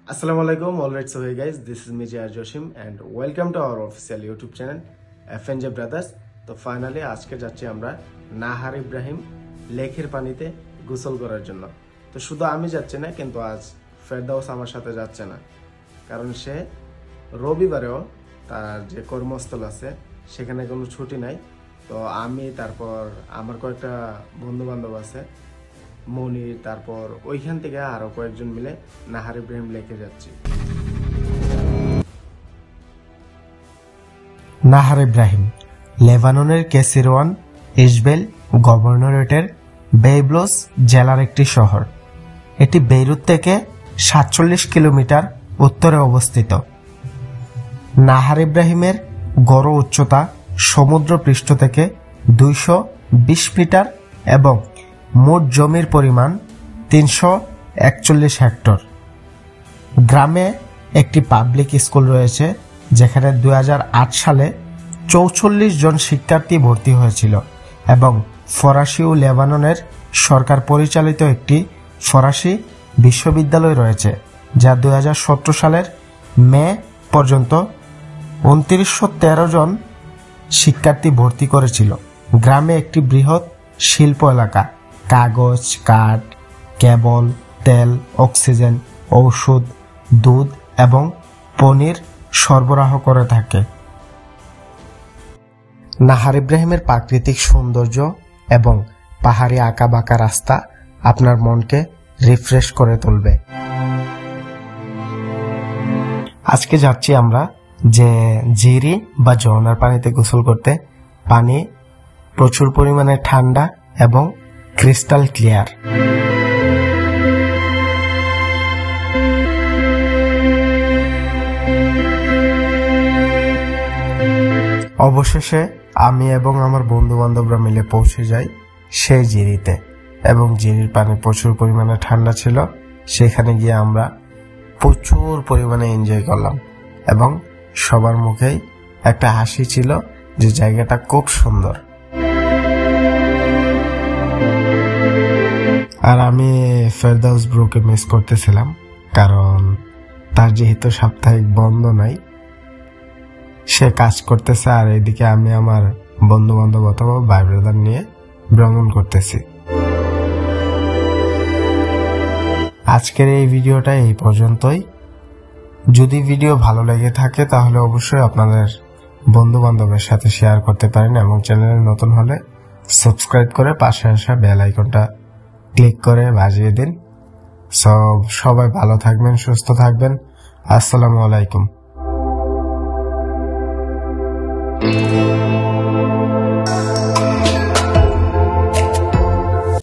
Assalamu alaikum. Alright, so hey guys, this is me Jaya Joshim and welcome to our official YouTube channel FNJ Brothers. তো finally আজকে যাচ্ছি আমরা নাহার ইব্রাহিম লেকের পানিতে গোসল করার জন্য। তো শুধু আমি যাচ্ছি না, কিন্তু আজ ফেরদাউস আমার সাথে যাচ্ছে না, কারণ সে রবিবারেও তার যে কর্মস্থল আছে সেখানে কোনো ছুটি নাই। তো আমি তারপর আমার কয়েকটা বন্ধু বান্ধব আছে, মনির, তারপর ওইখান থেকে আরো কয়েকজন মিলে নাহার ইব্রাহিম লেকে যাচ্ছি। নাহার ইব্রাহিম লেবাননের কেসিরওয়ান ইসবেল গভর্নরেটের বেইবলস জেলার একটি শহর। এটি বেইরুত থেকে ৪৭ কিলোমিটার উত্তরে অবস্থিত। নাহার ইব্রাহিমের গড় উচ্চতা সমুদ্র পৃষ্ঠ থেকে ২২০ মিটার এবং মোট জমির পরিমাণ ৩৪১ হেক্টর। গ্রামে একটি পাবলিক স্কুল রয়েছে, যেখানে ২০০৮ সালে ৪৪ জন শিক্ষার্থী ভর্তি হয়েছিল এবং ফরাসি ও লেবাননের সরকার পরিচালিত একটি ফরাসি বিশ্ববিদ্যালয় রয়েছে, যা ২০১৭ সালের মে পর্যন্ত ২৯১৩ জন শিক্ষার্থী ভর্তি করেছিল। গ্রামে একটি বৃহৎ শিল্প এলাকা, কাগজ, কাঠ, কেবল, তেল, অক্সিজেন, ঔষধ, দুধ এবং পনির সরবরাহ করে থাকে। নাহার ইব্রাহিমের প্রাকৃতিক সৌন্দর্য এবং পাহাড়ি আঁকাবাঁকা রাস্তা আপনার মনকে রিফ্রেশ করে তুলবে। আজকে যাচ্ছি আমরা যে জিরি বা ঝর্ণার পানিতে গোসল করতে। পানি প্রচুর পরিমাণে ঠান্ডা এবং ক্রিস্টাল ক্লিয়ার। অবশেষে আমি এবং আমার বন্ধু বান্ধবরা মিলে পৌঁছে যাই সেই জিরিতে, এবং জিরির পানি প্রচুর পরিমাণে ঠান্ডা ছিল। সেখানে গিয়ে আমরা প্রচুর পরিমাণে এনজয় করলাম এবং সবার মুখেই একটা হাসি ছিল যে জায়গাটা খুব সুন্দর। আর আমি ফেরদাউস ব্রোকে মিস করতেছিলাম, কারণ তার যেহেতু সাপ্তাহিক বন্ধ নাই, সে কাজ করতেছে, আর এদিকে আমি আমার বন্ধু বান্ধব অথবা ভাই ব্রাদার নিয়ে ভ্রমণ করতেছি। আজকের এই ভিডিওটা এই পর্যন্তই। যদি ভিডিও ভালো লেগে থাকে তাহলে অবশ্যই আপনাদের বন্ধু বান্ধবের সাথে শেয়ার করতে পারেন, এবং চ্যানেলে নতুন হলে সাবস্ক্রাইব করে পাশে আসা বেল আইকনটা ক্লিক করে বাজিয়ে দিন। সবাই ভালো থাকবেন, সুস্থ থাকবেন। আসসালামু আলাইকুম।